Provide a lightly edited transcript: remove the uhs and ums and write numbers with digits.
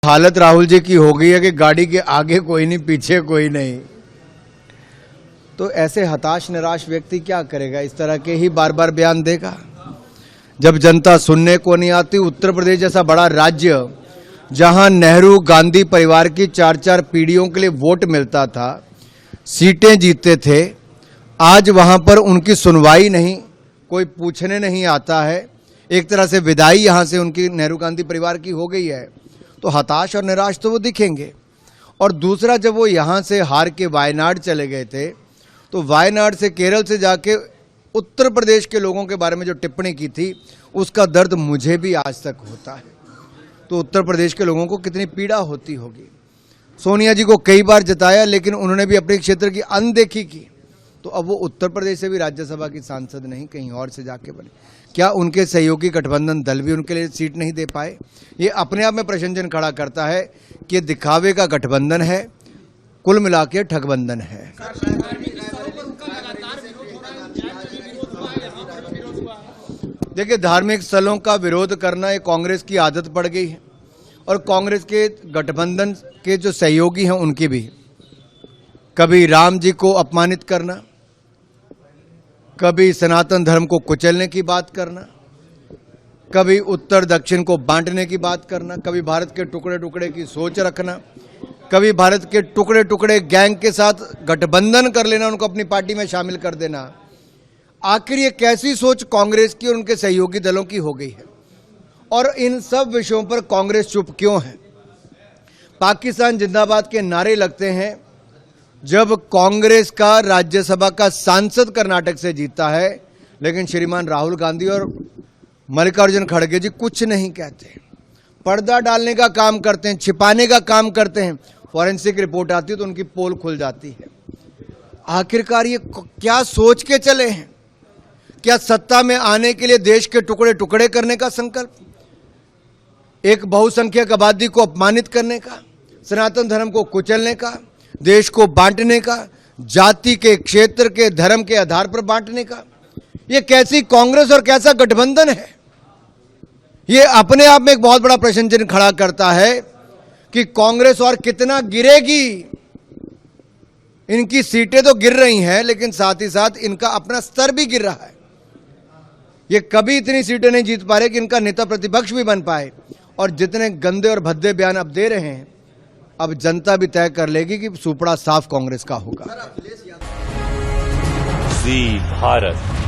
हालत राहुल जी की हो गई है कि गाड़ी के आगे कोई नहीं, पीछे कोई नहीं। तो ऐसे हताश निराश व्यक्ति क्या करेगा? इस तरह के ही बार बार बयान देगा जब जनता सुनने को नहीं आती। उत्तर प्रदेश जैसा बड़ा राज्य जहां नेहरू गांधी परिवार की 4-4 पीढ़ियों के लिए वोट मिलता था, सीटें जीतते थे, आज वहां पर उनकी सुनवाई नहीं, कोई पूछने नहीं आता है। एक तरह से विदाई यहां से उनकी नेहरू गांधी परिवार की हो गई है। तो हताश और निराश तो वो दिखेंगे। और दूसरा, जब वो यहाँ से हार के वायनाड चले गए थे, तो वायनाड से केरल से जाके उत्तर प्रदेश के लोगों के बारे में जो टिप्पणी की थी, उसका दर्द मुझे भी आज तक होता है। तो उत्तर प्रदेश के लोगों को कितनी पीड़ा होती होगी। सोनिया जी को कई बार जताया, लेकिन उन्होंने भी अपने क्षेत्र की अनदेखी की। तो अब वो उत्तर प्रदेश से भी राज्यसभा की सांसद नहीं, कहीं और से जाके बने। क्या उनके सहयोगी गठबंधन दल भी उनके लिए सीट नहीं दे पाए? ये अपने आप में प्रश्नचिन्ह खड़ा करता है कि ये दिखावे का गठबंधन है, कुल मिला के ठगबंधन है। देखिए, धार्मिक स्थलों का विरोध करना ये कांग्रेस की आदत पड़ गई है, और कांग्रेस के गठबंधन के जो सहयोगी हैं उनकी भी। कभी राम जी को अपमानित करना, कभी सनातन धर्म को कुचलने की बात करना, कभी उत्तर दक्षिण को बांटने की बात करना, कभी भारत के टुकड़े टुकड़े की सोच रखना, कभी भारत के टुकड़े टुकड़े गैंग के साथ गठबंधन कर लेना, उनको अपनी पार्टी में शामिल कर देना। आखिर ये कैसी सोच कांग्रेस की और उनके सहयोगी दलों की हो गई है? और इन सब विषयों पर कांग्रेस चुप क्यों है? पाकिस्तान जिंदाबाद के नारे लगते हैं जब कांग्रेस का राज्यसभा का सांसद कर्नाटक से जीता है, लेकिन श्रीमान राहुल गांधी और मल्लिकार्जुन खड़गे जी कुछ नहीं कहते, पर्दा डालने का काम करते हैं, छिपाने का काम करते हैं। फॉरेंसिक रिपोर्ट आती है तो उनकी पोल खुल जाती है। आखिरकार ये क्या सोच के चले हैं? क्या सत्ता में आने के लिए देश के टुकड़े टुकड़े करने का संकल्प, एक बहुसंख्यक आबादी को अपमानित करने का, सनातन धर्म को कुचलने का, देश को बांटने का, जाति के, क्षेत्र के, धर्म के आधार पर बांटने का? ये कैसी कांग्रेस और कैसा गठबंधन है? ये अपने आप में एक बहुत बड़ा प्रश्न चिन्ह खड़ा करता है कि कांग्रेस और कितना गिरेगी। इनकी सीटें तो गिर रही हैं, लेकिन साथ ही साथ इनका अपना स्तर भी गिर रहा है। ये कभी इतनी सीटें नहीं जीत पा रहे कि इनका नेता प्रतिपक्ष भी बन पाए। और जितने गंदे और भद्दे बयान अब दे रहे हैं, अब जनता भी तय कर लेगी कि सुपड़ा साफ कांग्रेस का होगा। जी भारत।